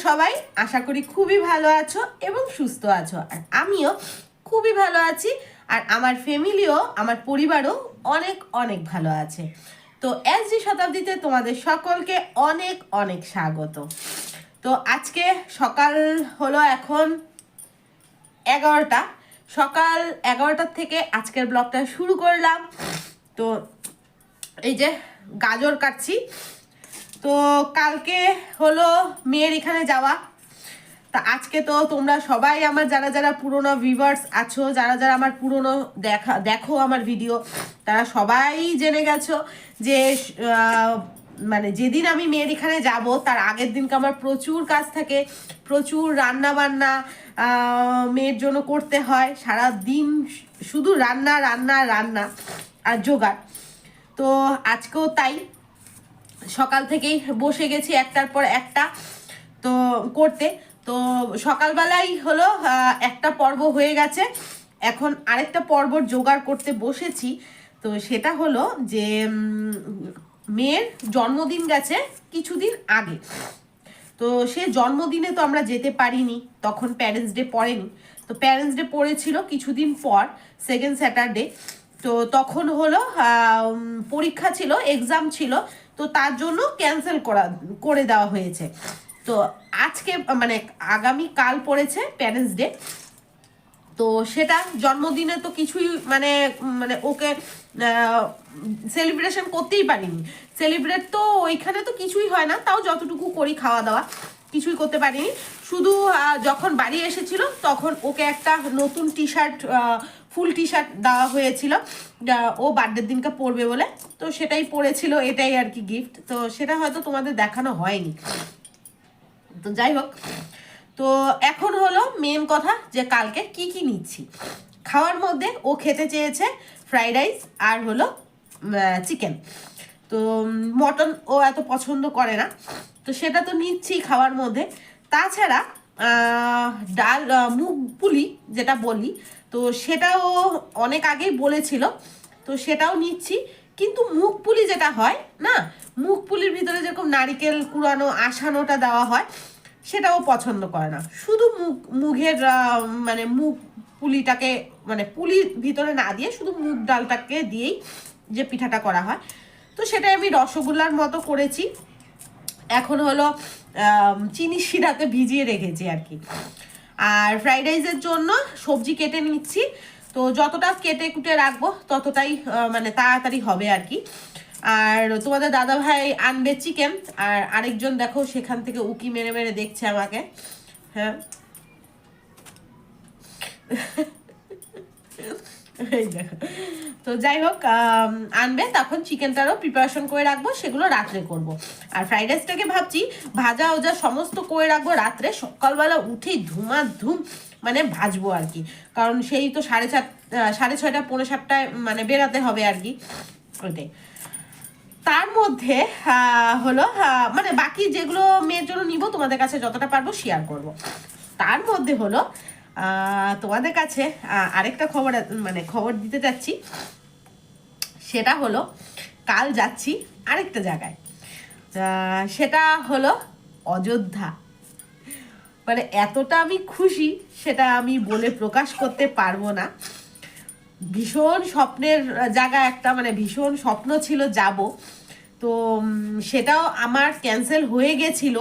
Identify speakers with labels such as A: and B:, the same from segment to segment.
A: সবাই? আশা করি খুবই ভালো আছো এবং সুস্থ আছো। আর আমিও খুবই ভালো আছি, আর আমার ফ্যামিলিও, আমার পরিবারও অনেক অনেক ভালো আছে। তো এসডি শতাব্দীতে তোমাদের সকলকে অনেক অনেক স্বাগত। তো আজকে সকাল হলো এখন 11টা, সকাল 11টার থেকে আজকের ব্লগটা শুরু করলাম। তো এই যে গাজর কাটছি। তো কালকে হলো মেয়ের এখানে যাওয়া। তা আজকে তো তোমরা সবাই আমার যারা যারা পুরনো ভিউয়ার্স আছো, যারা যারা আমার পুরনো দেখো আমার ভিডিও, তারা সবাই জেনে গেছো যে মানে যেদিন আমি মেয়ের এখানে যাব তার আগের দিনকে আমার প্রচুর কাজ থাকে, প্রচুর রান্না বান্না মেয়ের জন্য করতে হয়। সারা দিন শুধু রান্না রান্না রান্না আর জোগাড়। তো আজকেও তাই, সকাল থেকেই বসে গেছি একটার পর একটা তো করতে। তো সকালবেলাই হলো একটা পর্ব হয়ে গেছে, এখন আরেকটা পর্ব জোগাড় করতে বসেছি। তো সেটা হলো যে মেয়ের জন্মদিন গেছে কিছুদিন আগে। তো সে জন্মদিনে তো আমরা যেতে পারিনি, তখন প্যারেন্টস ডে পড়েনি। তো প্যারেন্টস ডে পড়েছিল কিছুদিন পর, সেকেন্ড স্যাটারডে। তো তখন হলো পরীক্ষা ছিল, এক্সাম ছিল, তো তার জন্য ক্যান্সেল করে দেওয়া হয়েছে। তো আজকে মানে আগামী কাল পড়েছে প্যারেন্টস ডে। তো সেটা জন্মদিনে তো কিছুই মানে মানে ওকে সেলিব্রেশন করতেই পারিনি। সেলিব্রেট তো ওইখানে তো কিছুই হয় না, তাও যতটুকু করি খাওয়া দাওয়া কিছুই করতে পারিনি। শুধু যখন বাড়ি এসেছিল তখন ওকে একটা নতুন টি শার্ট, ফুল টি শার্ট দেওয়া হয়েছিল ও বার্থডের দিনকে পরবে বলে। তো সেটাই পরেছিল, এটাই আর কি গিফট। তো সেটা হয়তো তোমাদের দেখানো হয়নি। তো যাই হোক, তো এখন হলো মেন কথা যে কালকে কি কি নিচ্ছি খাওয়ার মধ্যে। ও খেতে চেয়েছে ফ্রাইড রাইস আর হলো চিকেন। তো মটন ও এত পছন্দ করে না, তো সেটা তো নিচ্ছি খাওয়ার মধ্যে। তাছাড়া ডাল মুগ পুলি যেটা বলি, তো সেটাও অনেক আগেই বলেছিল, তো সেটাও নিচ্ছি। কিন্তু মুগ পুলি যেটা হয় না, মুগ পুলির ভিতরে যেরকম নারিকেল কুড়ানো আসানোটা দেওয়া হয়, সেটাও পছন্দ করে না। শুধু মুগের মানে মুগ পুলিটাকে মানে পুলির ভিতরে না দিয়ে শুধু মুগ ডালটাকে দিয়েই যে পিঠাটা করা হয়, তো সেটাই আমি রসগোল্লার মতো করেছি। এখন হলো চিনি শিরাতে ভিজিয়ে রেখেছি আর কি। আর ফ্রাইড রাইসের জন্য সবজি কেটে নিচ্ছি। তো যতটা কেটে কুটে রাখবো ততটাই মানে তাড়াতাড়ি হবে আর কি। আর তোমাদের দাদা ভাই আনবে চিকেন, আর আরেকজন দেখো সেখান থেকে উকি মেরে মেরে দেখছে আমাকে। হ্যাঁ এই দেখো। তো যাই হোক, আনবে, তখন চিকেনটারও প্রিপারেশন করে রাখবো, সেগুলো রাত্রে করব। আর ফ্রাইড রাইসটাকে ভাবছি ভাজা ওজা সমস্ত করে রাখবো রাত্রে, সকালবেলা উঠেই ধুমাধুম মানে ভাজবো আর কি। কারণ সেই তো 6:30 পৌনে 7টায় মানে বেরাতে হবে আর কি, ওইটাই। তার মধ্যে হলো মানে বাকি যেগুলো মেয়ের জন্য নিব তোমাদের কাছে যতটা পারবো শেয়ার করব। তার মধ্যে হলো তোমাদের কাছে আরেকটা খবর দিতে যাচ্ছি। সেটা হলো কাল যাচ্ছি আরেকটা জায়গায়, সেটা হলো অযোধ্যা। মানে এতটা আমি খুশি সেটা আমি বলে প্রকাশ করতে পারবো না। ভীষণ স্বপ্নের জায়গা একটা, মানে ভীষণ স্বপ্ন ছিল যাব। তো সেটাও আমার ক্যান্সেল হয়ে গেছিল।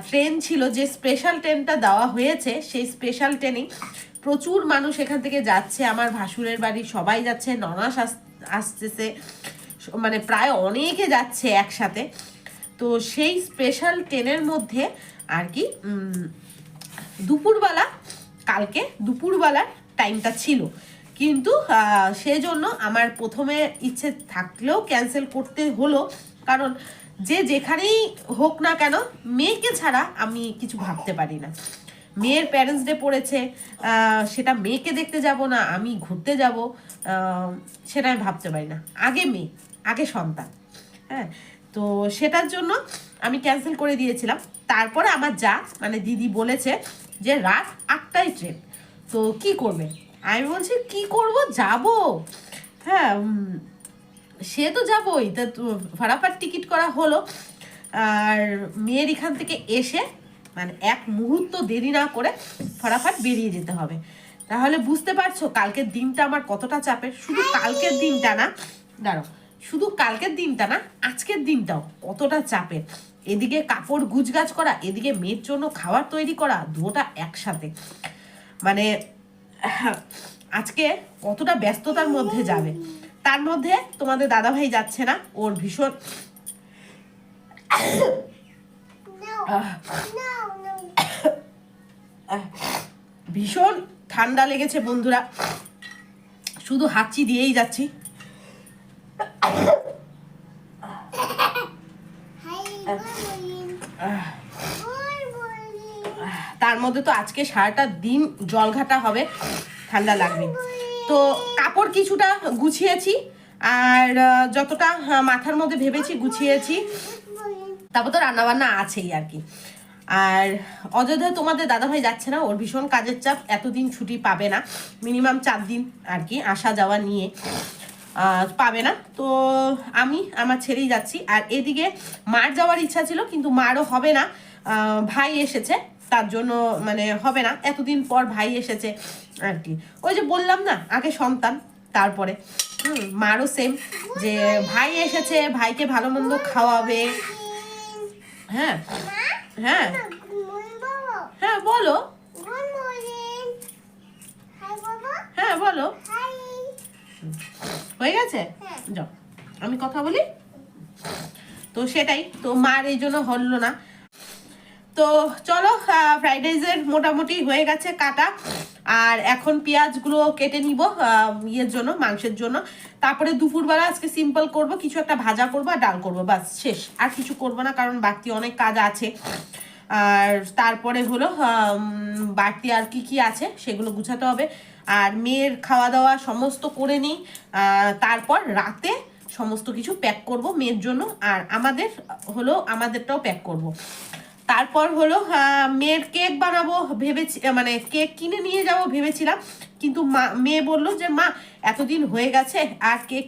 A: ট্রেন ছিল, যে স্পেশাল ট্রেনটা দেওয়া হয়েছে সেই স্পেশাল ট্রেনেই প্রচুর মানুষ এখান থেকে যাচ্ছে। আমার ভাসুরের বাড়ি সবাই যাচ্ছে, ননাস আসতেছে, মানে প্রায় অনেকে যাচ্ছে একসাথে। তো সেই স্পেশাল ট্রেনের মধ্যে আর কি দুপুরবেলা, কালকে দুপুরবেলার টাইমটা ছিল, কিন্তু সেজন্য আমার প্রথমে ইচ্ছে থাকলেও ক্যান্সেল করতে হলো। কারণ যে যেখানেই হোক না কেন মেয়েকে ছাড়া আমি কিছু ভাবতে পারি না। মেয়ের প্যারেন্টস ডে পড়েছে, সেটা মেয়েকে দেখতে যাব না আমি ঘুরতে যাব, সেটা আমি ভাবতে পারি না। আগে মেয়ে, আগে সন্তান। হ্যাঁ, তো সেটার জন্য আমি ক্যান্সেল করে দিয়েছিলাম। তারপরে আমার যা মানে দিদি বলেছে যে রাত 8টায় ট্রেন, তো কি করবে? আমি বলছি কি করব, যাব। হ্যাঁ, সে তো যাবই, তা ফাটাফাট টিকিট করা হলো। আর মেয়ের এখান থেকে এসে মানে এক মুহূর্ত দেরি না করে ফটাফট বেরিয়ে যেতে হবে। তাহলে বুঝতে পারছো কালকের দিনটা আমার কতটা চাপের। শুধু কালকের দিনটা না, দাঁড়াও, শুধু কালকের দিনটা না, আজকের দিনটাও কতটা চাপের। এদিকে কাপড় গুছগাছ করা, এদিকে মেয়ের জন্য খাবার তৈরি করা, দুটোটা একসাথে। মানে আজকে কতটা ব্যস্ততার মধ্যে যাবে। তার মধ্যে তোমাদের দাদাভাই যাচ্ছে না, ওর ভীষণ ভীষণ ঠান্ডা লেগেছে বন্ধুরা, শুধু হাঁচি দিয়েই যাচ্ছি। তার মধ্যে তো আজকে সারাটা দিন জল ঘাটা হবে, ঠান্ডা লাগবে। তো কাপড় কিছুটা গুছিয়েছি, আর যতটা মাথার মধ্যে ভেবেছি গুছিয়েছি। তারপর তো রান্নাবান্না আছেই আর কি। আর অযোধ্যায় তোমাদের দাদাভাই যাচ্ছে না, ওর ভীষণ কাজের চাপ, এতদিন ছুটি পাবে না, মিনিমাম 4 দিন আর কি আসা যাওয়া নিয়ে পাবে না। তো আমি আমার ছেড়েই যাচ্ছি। আর এদিকে মার যাওয়ার ইচ্ছা ছিল, কিন্তু মারও হবে না, ভাই এসেছে তার জন্য, মানে হবে না, এতদিন পর ভাই এসেছে আর কি। ওই যে বললাম না, আগে সন্তান তারপরে মারও সেম, যে ভাই এসেছে, ভাইকে ভালো মন্দ খাওয়াবে। হ্যাঁ হ্যাঁ হ্যাঁ বলো, হ্যাঁ বলো, হয়ে গেছে, যাও আমি কথা বলি। তো সেটাই তো, মার এই জন্য হলো না। তো চলো, ফ্রাইড রাইসের মোটামুটি হয়ে গেছে কাটা, আর এখন পেঁয়াজগুলো কেটে নিব ইয়ের জন্য, মাংসের জন্য। তারপরে দুপুরবেলা আজকে সিম্পল করব, কিছু একটা ভাজা করব আর ডাল করব, বাস শেষ। আর কিছু করব না, কারণ বাড়তি অনেক কাজ আছে। আর তারপরে হলো বাড়তি আর কি কি আছে সেগুলো গুছাতে হবে। আর মেয়ের খাওয়া দাওয়া সমস্ত করে নিই, তারপর রাতে সমস্ত কিছু প্যাক করব মেয়ের জন্য, আর আমাদের হলো আমাদেরটাও প্যাক করব। তারপর হলো মেয়ের কেক বানাবো ভেবেছি, মানে কেক কিনে নিয়ে যাব ভেবেছিলাম, কিন্তু মেয়ে বললো যে মা এতদিন হয়ে গেছে আর কেক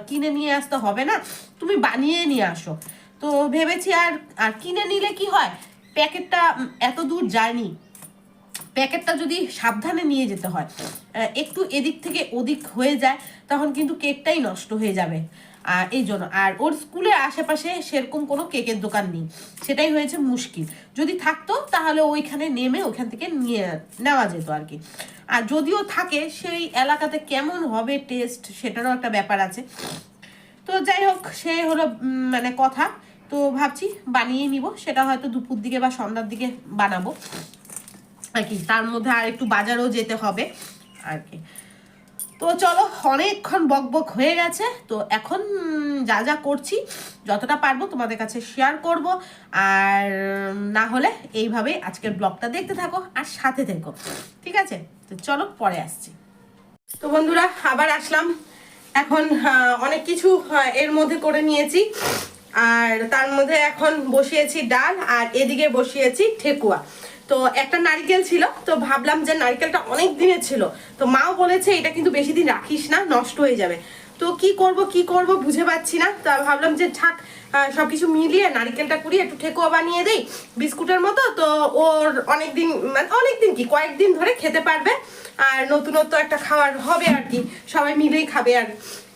A: কিনে নিয়ে আসতে হবে না, তুমি বানিয়ে নিয়ে আসো। তো ভেবেছি আর কিনে নিলে কি হয়, প্যাকেটটা এত দূর যায়নি, প্যাকেটটা যদি সাবধানে নিয়ে যেতে হয়, একটু এদিক থেকে ওদিক হয়ে যায়, তখন কিন্তু কেকটাই নষ্ট হয়ে যাবে। এই জন্য, আর ওর স্কুলের আশেপাশে সেরকম কোনো কেকের দোকান নেই, সেটাই হয়েছে মুশকিল। যদি থাকতো তাহলে ওইখানে নেমে ওইখান থেকে নিয়ে নেওয়া যেত আর কি। আর যদিও থাকে, সেই এলাকাতে কেমন হবে টেস্ট, সেটারও একটা ব্যাপার আছে। তো যাই হোক, সে হলো মানে কথা। তো ভাবছি বানিয়ে নিব, সেটা হয়তো দুপুর দিকে বা সন্ধ্যার দিকে বানাবো আর কি। তার মধ্যে আর একটু বাজারও যেতে হবে আর কি। তো চলো, অনেকক্ষণ বক বক হয়ে গেছে, তো এখন যা যা করছি যতটা পারবো তোমাদের কাছে শেয়ার করব। আর না হলে এইভাবে আজকের ব্লগটা দেখতে থাকো আর সাথে থেকো, ঠিক আছে? তো চলো পরে আসছি। তো বন্ধুরা আবার আসলাম, এখন অনেক কিছু এর মধ্যে করে নিয়েছি, আর তার মধ্যে এখন বসিয়েছি ডাল, আর এদিকে বসিয়েছি ঠেকুয়া। তো একটা নারকেল ছিল, তো ভাবলাম যে নারকেলটা অনেক দিনের ছিল, তো মাও বলেছে এটা কিন্তু বেশি দিন রাখিস না, নষ্ট হয়ে যাবে। তো কি করব বুঝে পাচ্ছি না, তো ভাবলাম যে থাক, সবকিছু মিলিয়ে নারকেলটা কুড়িয়ে একটু ঠেকুয়া বানিয়ে দেই বিস্কুটের মতো। তো ওর অনেকদিন, মানে অনেকদিন কি কয়েকদিন ধরে খেতে পারবে, আর নতুনত্ব একটা খাবার হবে আর কি, সবাই মিলেই খাবে। আর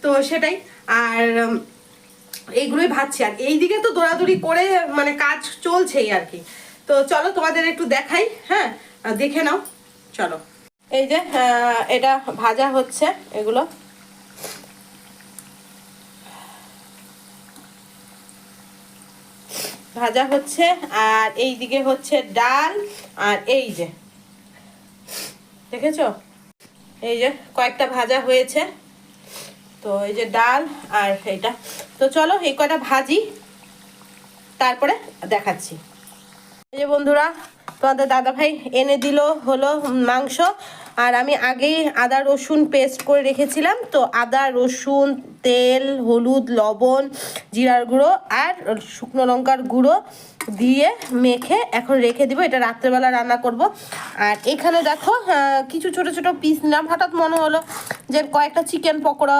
A: তো সেটাই, আর এইগুলোই ভাবছি। আর এইদিকে তো দৌড়াদৌড়ি করে মানে কাজ চলছেই আর কি। তো চলো তোমাদের একটু দেখাই, হ্যাঁ দেখে নাও চলো। এই যে এটা ভাজা হচ্ছে, এগুলো ভাজা হচ্ছে, আর এই দিকে হচ্ছে ডাল, আর এই যে দেখেছো, এই যে কয়েকটা ভাজা হয়েছে। তো এই যে ডাল আর এইটা, তো চলো এই কয়টা ভাজি, তারপরে দেখাচ্ছি। এই যে বন্ধুরা, তোমাদের দাদাভাই এনে দিল হলো মাংস, আর আমি আগেই আদা রসুন পেস্ট করে রেখেছিলাম। তো আদা রসুন, তেল, হলুদ, লবণ, জিরার গুঁড়ো আর শুকনো লঙ্কার গুঁড়ো দিয়ে মেখে এখন রেখে দিব, এটা রাত্রেবেলা রান্না করব। আর এখানে দেখো কিছু ছোট ছোট পিস নিলাম, হঠাৎ মনে হলো যে কয়েকটা চিকেন পকোড়া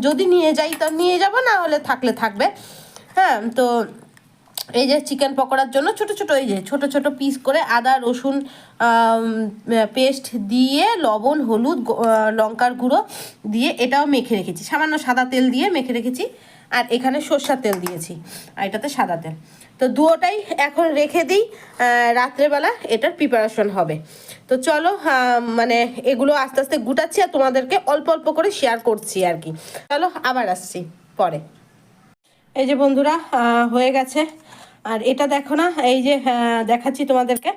A: যদি নিয়ে যাই তা নিয়ে যাব, না হলে থাকলে থাকবে। হ্যাঁ, তো এই যে চিকেন পকোড়ার জন্য ছোট ছোট এই যে ছোট ছোট পিস করে আদা রসুন পেস্ট দিয়ে লবণ হলুদ লঙ্কার গুঁড়ো দিয়ে এটাও মেখে রেখেছি, সামান্য সাদা তেল দিয়ে মেখে রেখেছি। আর এখানে সর্ষের তেল দিয়েছি আর এটাতে সাদা তেল। তো দুটোটাই এখন রেখে দিই, রাত্রেবেলা এটার প্রিপারেশন হবে। তো চলো মানে এগুলো আস্তে আস্তে গুটাচ্ছি আর তোমাদেরকে অল্প অল্প করে শেয়ার করছি আর কি। চলো আবার আসছি পরে। এই যে বন্ধুরা হয়ে গেছে। আর এটা দেখো না, এই যে দেখাচ্ছি তোমাদেরকে,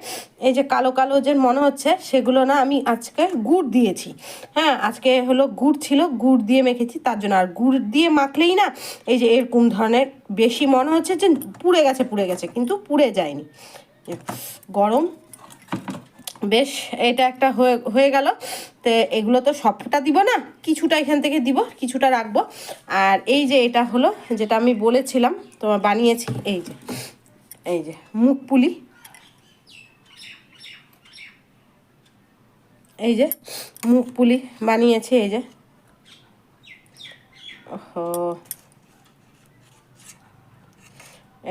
A: এই যে কালো কালো যে মনে হচ্ছে সেগুলো না আমি আজকে গুড় দিয়েছি। হ্যাঁ, আজকে হলো গুড় ছিল, গুড় দিয়ে মেখেছি তার জন্য। আর গুড় দিয়ে মাখলেই না এই যে এরকম ধরনের বেশি মনে হচ্ছে যে পুড়ে গেছে, কিন্তু পুড়ে যায়নি। গরম বেশ, এটা একটা হয়ে গেল। তো এগুলো তো সবটা দিব না, কিছুটা এখান থেকে দিব, কিছুটা রাখবো। আর এই যে এটা হলো যেটা আমি বলেছিলাম তোমার বানিয়েছি, এই যে মুখ পুলি, এই যে মুখ পুলি বানিয়েছি, এই যে ওহো,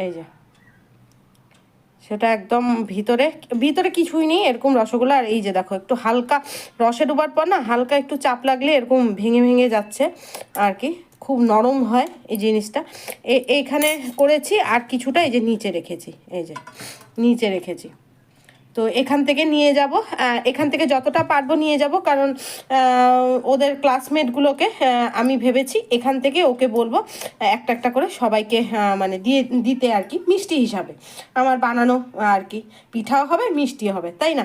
A: এই যে সেটা একদম ভিতরে ভিতরে কিছুই নেই, এরকম রসগোল্লা। আর এই যে দেখো একটু হালকা রসে ডোবার পর না হালকা একটু চাপ লাগলে এরকম ভেঙে ভেঙে যাচ্ছে আর কি, খুব নরম হয় এই জিনিসটা। এইখানে করেছি আর কিছুটা এই যে নিচে রেখেছি, এই যে নিচে রেখেছি। তো এখান থেকে নিয়ে যাব, এখান থেকে যতটা পারবো নিয়ে যাব, কারণ ওদের ক্লাসমেটগুলোকে আমি ভেবেছি এখান থেকে ওকে বলবো একটা একটা করে সবাইকে মানে দিতে আর কি, মিষ্টি হিসাবে আমার বানানো আর কি, পিঠাও হবে মিষ্টিও হবে, তাই না?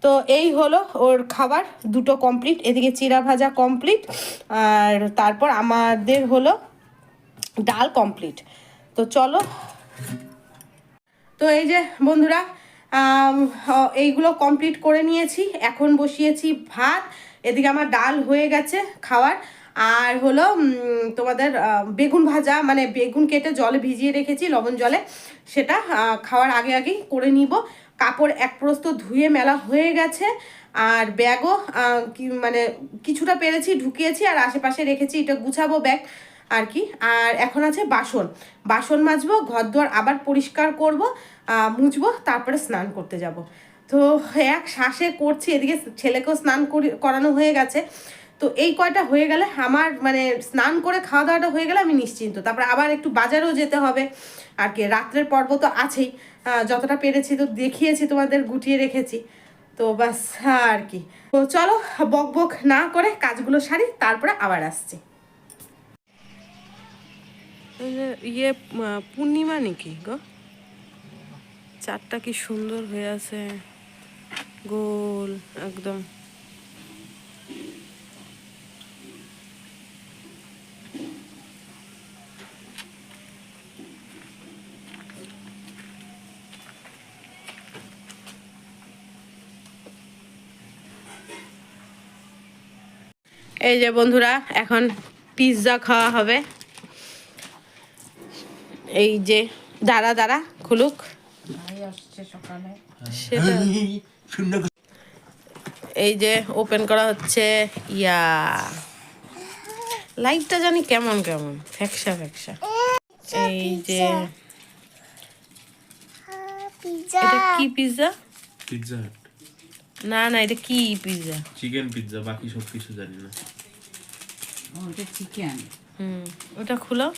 A: তো এই হলো ওর খাবার দুটো কমপ্লিট, এদিকে চিড়া ভাজা কমপ্লিট, আর তারপর আমাদের হলো ডাল কমপ্লিট। তো চলো, তো এই যে বন্ধুরা এইগুলো কমপ্লিট করে নিয়েছি, এখন বসিয়েছি ভাত। এদিকে আমার ডাল হয়ে গেছে খাওয়ার। আর হলো তোমাদের বেগুন ভাজা, মানে বেগুন কেটে জলে ভিজিয়ে রেখেছি লবণ জলে, সেটা খাওয়ার আগে আগেই করে নিব। কাপড় এক প্রস্ত ধুয়ে মেলা হয়ে গেছে। আর ব্যাগও মানে কিছুটা পেরেছি ঢুকিয়েছি আর আশেপাশে রেখেছি, এটা গুছাবো ব্যাগ আর কি। আর এখন আছে বাসন মাজবো, ঘরদোর আবার পরিষ্কার করব, মুছবো, তারপরে স্নান করতে যাব। তো এক শ্বাসে করছি, এদিকে ছেলেকেও স্নান করানো হয়ে গেছে। তো এই কয়টা হয়ে গেলে আমার মানে স্নান করে খাওয়া দাওয়াটা হয়ে গেলে আমি নিশ্চিন্ত। তারপরে আবার একটু বাজারেও যেতে হবে আর কি, রাত্রের পর্ব তো আছেই। যতটা পেরেছি তো দেখিয়েছি তোমাদের, গুটিয়ে রেখেছি। তো বাস আর কি। তো চলো বক বক না করে কাজগুলো সারি, তারপরে আবার আসছি। ইয়ে পূর্ণিমা নাকি গো, চারটা কি সুন্দর হয়ে আছে, গোল একদম। এই যে বন্ধুরা এখন পিৎজা খাওয়া হবে। এই যে দাঁড়া খুলুক, সেটা এই যে ওপেন করা হচ্ছে। ইয়া লাইটটা জানি কেমন কেমন ফ্যাকসা ফ্যাকসা। এই যে এটা কি পিৎজা?
B: পিৎজা
A: না এটা কি পিৎজা?
B: চিকেন পিৎজা, বাকি সব কিছু জানি না।
C: ওটা চিকেন।
A: ওটা খুলো।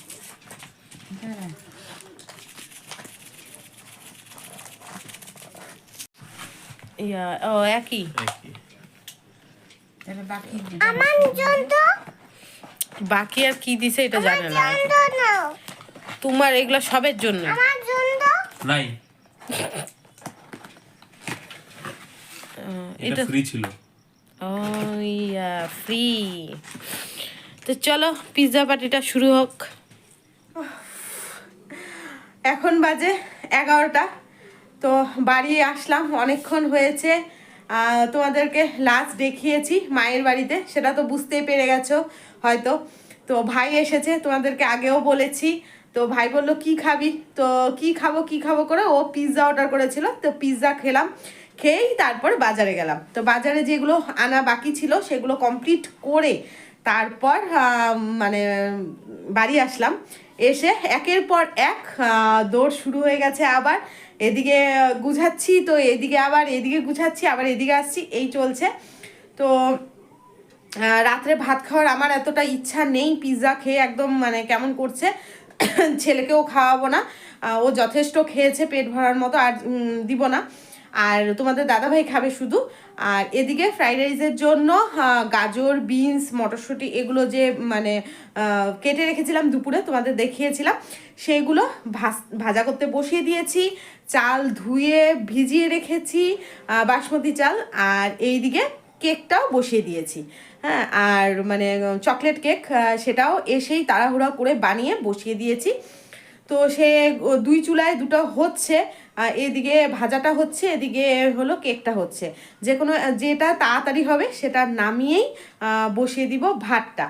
A: ইয়া ও একই।
C: তাহলে বাকি
A: বাকি আর কি দিছে এটা জানে না। তোমার এগুলো সবের জন্য
B: নাই, এটা ফ্রি ছিল।
A: ও ইয়া ফ্রি। তো চলো পিৎজা পার্টিটা শুরু হোক। এখন বাজে 11টা। তো বাড়ি আসলাম, অনেকক্ষণ হয়েছে। তোমাদেরকে লাস্ট দেখিয়েছি মায়ের বাড়িতে, সেটা তো বুঝতেই পেরে গেছো হয়তো। তো ভাই এসেছে, তোমাদেরকে আগেও বলেছি। তো ভাই বলল কি খাবি, তো কি খাবো করে ও পিৎজা অর্ডার করেছিল। তো পিৎজা খেলাম, খেয়েই তারপর বাজারে গেলাম। তো বাজারে যেগুলো আনা বাকি ছিল সেগুলো কমপ্লিট করে তারপর মানে বাড়ি আসলাম। এসে একের পর এক দৌড় শুরু হয়ে গেছে আবার। এদিকে গুছাচ্ছি তো এদিকে আবার এদিকে গুছাচ্ছি, আবার এদিকে আসছি, এই চলছে। তো রাত্রে ভাত খাওয়ার আমার এতটা ইচ্ছা নেই, পিৎজা খেয়ে একদম মানে কেমন করছে। ছেলেকেও খাওয়াবো না, ও যথেষ্ট খেয়েছে পেট ভরার মতো, আর দিব না। আর তোমাদের দাদাভাই খাবে শুধু। আর এদিকে ফ্রাইড রাইসের জন্য গাজর, বিনস, মটরশুঁটি এগুলো যে মানে কেটে রেখেছিলাম দুপুরে, তোমাদের দেখিয়েছিলাম, সেইগুলো ভাজা করতে বসিয়ে দিয়েছি। চাল ধুয়ে ভিজিয়ে রেখেছি, বাসমতি চাল। আর এইদিকে কেকটাও বসিয়ে দিয়েছি। হ্যাঁ, আর মানে চকলেট কেক সেটাও এসেই তাড়াহুড়া করে বানিয়ে বসিয়ে দিয়েছি। তো সে দুই চুলায় দুটো হচ্ছে, এদিকে ভাজাটা হচ্ছে, এদিকে হলো কেকটা হচ্ছে। যে কোনো যেটা তাড়াতাড়ি হবে সেটা নামিয়েই বসিয়ে দিব ভাতটা,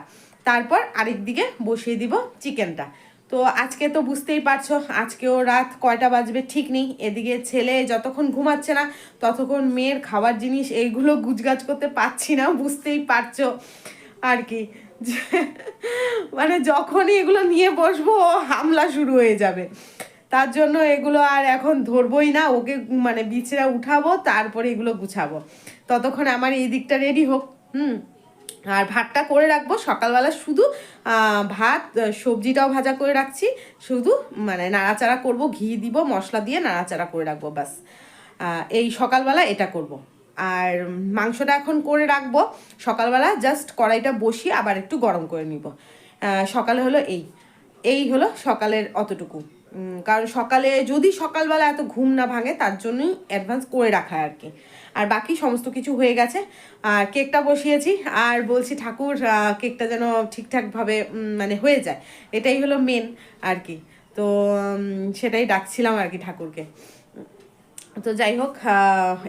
A: তারপর আরেক দিকে বসিয়ে দিব চিকেনটা। তো আজকে তো বুঝতেই পারছো, আজকেও রাত কয়টা বাজবে ঠিক নেই। এদিকে ছেলে যতক্ষণ ঘুমাচ্ছে না ততক্ষণ মেয়ের খাবার জিনিস এইগুলো গুজগাছ করতে পারছি না, বুঝতেই পারছো আর কি। মানে যখনই এগুলো নিয়ে বসবো হামলা শুরু হয়ে যাবে। তার জন্য এগুলো আর এখন ধরবই না, ওকে মানে বিছানা উঠাবো, তারপরে এগুলো গুছাবো। ততক্ষণ আমার এই দিকটা রেডি হোক। আর ভাতটা করে রাখবো সকালবেলা, শুধু ভাত, সবজিটাও ভাজা করে রাখছি, শুধু মানে নাড়াচাড়া করব, ঘি দিব, মশলা দিয়ে নাড়াচাড়া করে রাখবো, ব্যাস। এই সকালবেলা এটা করব। আর মাংসটা এখন করে রাখবো, সকালবেলা জাস্ট কড়াইটা বসিয়ে আবার একটু গরম করে নিব। সকালে হলো এই হলো সকালের অতটুকু। কারণ সকালে যদি সকালবেলা এত ঘুম না ভাঙে তার জন্যই অ্যাডভান্স করে রাখা আর কি। আর বাকি সমস্ত কিছু হয়ে গেছে। আর কেকটা বসিয়েছি, আর বলছি ঠাকুর কেকটা যেন ঠিকঠাকভাবে মানে হয়ে যায়, এটাই হলো মেন আর কি। তো সেটাই ডাকছিলাম আর কি ঠাকুরকে। তো যাই হোক,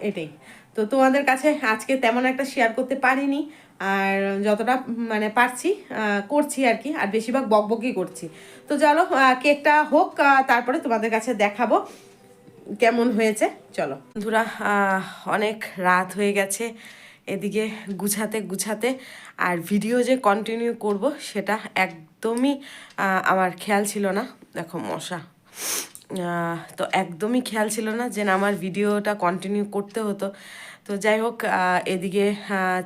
A: এটাই। তো তোমাদের কাছে আজকে তেমন একটা শেয়ার করতে পারিনি, আর যতটা মানে পারছি করছি আর কি, আর বেশিরভাগ বকবকই করছি। তো চলো কেকটা হোক, তারপরে তোমাদের কাছে দেখাবো কেমন হয়েছে। চলো বন্ধুরা, অনেক রাত হয়ে গেছে এদিকে গুছাতে গুছাতে, আর ভিডিও যে কন্টিনিউ করব সেটা একদমই আমার খেয়াল ছিল না। দেখো মশা, তো একদমই খেয়াল ছিল না যে আমার ভিডিওটা কন্টিনিউ করতে হতো। তো যাই হোক, এদিকে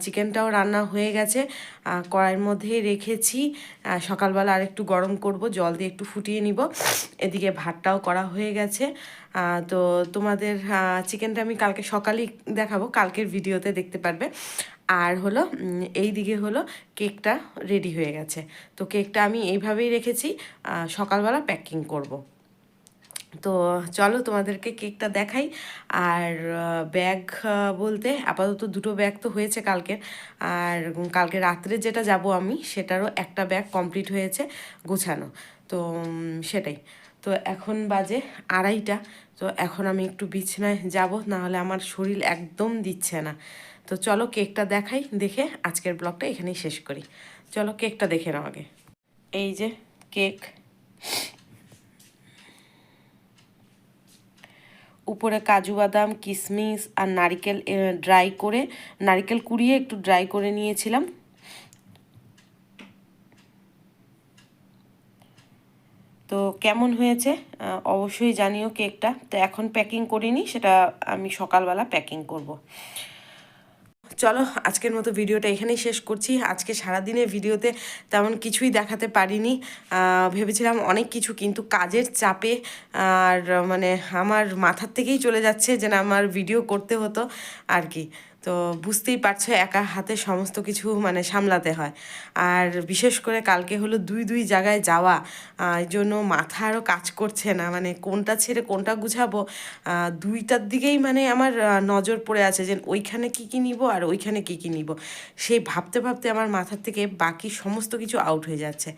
A: চিকেনটাও রান্না হয়ে গেছে, কড়াইয়ের মধ্যেই রেখেছি। সকালবেলা আর একটু গরম করব, জল দিয়ে একটু ফুটিয়ে নিব। এদিকে ভাতটাও করা হয়ে গেছে। তো তোমাদের চিকেনটা আমি কালকে সকালেই দেখাবো, কালকের ভিডিওতে দেখতে পারবে। আর হলো এই দিকে হলো কেকটা রেডি হয়ে গেছে। তো কেকটা আমি এইভাবেই রেখেছি, সকালবেলা প্যাকিং করব। তো চলো তোমাদেরকে কেকটা দেখাই। আর ব্যাগ বলতে আপাতত দুটো ব্যাগ তো হয়েছে কালকে, আর কালকে রাত্রে যেটা যাব আমি সেটারও একটা ব্যাগ কমপ্লিট হয়েছে গোছানো। তো সেটাই। তো এখন বাজে 2:30। তো এখন আমি একটু বিছানায় যাব, নাহলে আমার শরীর একদম দিচ্ছে না। তো চলো কেকটা দেখাই, দেখে আজকের ব্লগটা এখানেই শেষ করি। চলো কেকটা দেখে নাও আগে। এই যে কেক, উপরে কাজু বাদাম, কিশমিশ আর নারকেল নারকেল কুড়িয়ে একটু ড্রাই করে নিয়েছিলাম। তো কেমন হয়েছে অবশ্যই জানিও কেকটা। তো এখন প্যাকিং করিনি, সেটা আমি সকালবেলা প্যাকিং করব। চলো আজকের মতো ভিডিওটা এখানেই শেষ করছি। আজকে সারাদিনের ভিডিওতে তেমন কিছুই দেখাতে পারিনি, ভেবেছিলাম অনেক কিছু, কিন্তু কাজের চাপে আর মানে আমার মাথার থেকেই চলে যাচ্ছে যে না আমার ভিডিও করতে হতো আর কি। তো বুঝতেই পারছো একা হাতে সমস্ত কিছু মানে সামলাতে হয়। আর বিশেষ করে কালকে হলো দুই জায়গায় যাওয়া, এই জন্য মাথা আরও কাজ করছে না, মানে কোনটা ছেড়ে কোনটা গুছাবো, দুইটার দিকেই মানে আমার নজর পড়ে আছে যে ওইখানে কী নিব আর ওইখানে কী নিব, সেই ভাবতে ভাবতে আমার মাথার থেকে বাকি সমস্ত কিছু আউট হয়ে যাচ্ছে।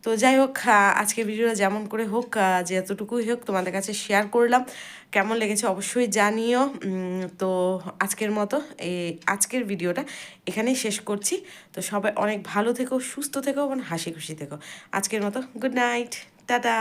A: তো যাই হোক, আজকের ভিডিওটা যেমন করে হোক, যে এতটুকুই হোক তোমাদের কাছে শেয়ার করলাম। কেমন লেগেছে অবশ্যই জানিও। তো আজকের মতো আজকের ভিডিওটা এখানেই শেষ করছি। তো সবাই অনেক ভালো থেকো, সুস্থ থেকো এবং হাসি খুশি থেকো। আজকের মতো গুড নাইট, টাটা।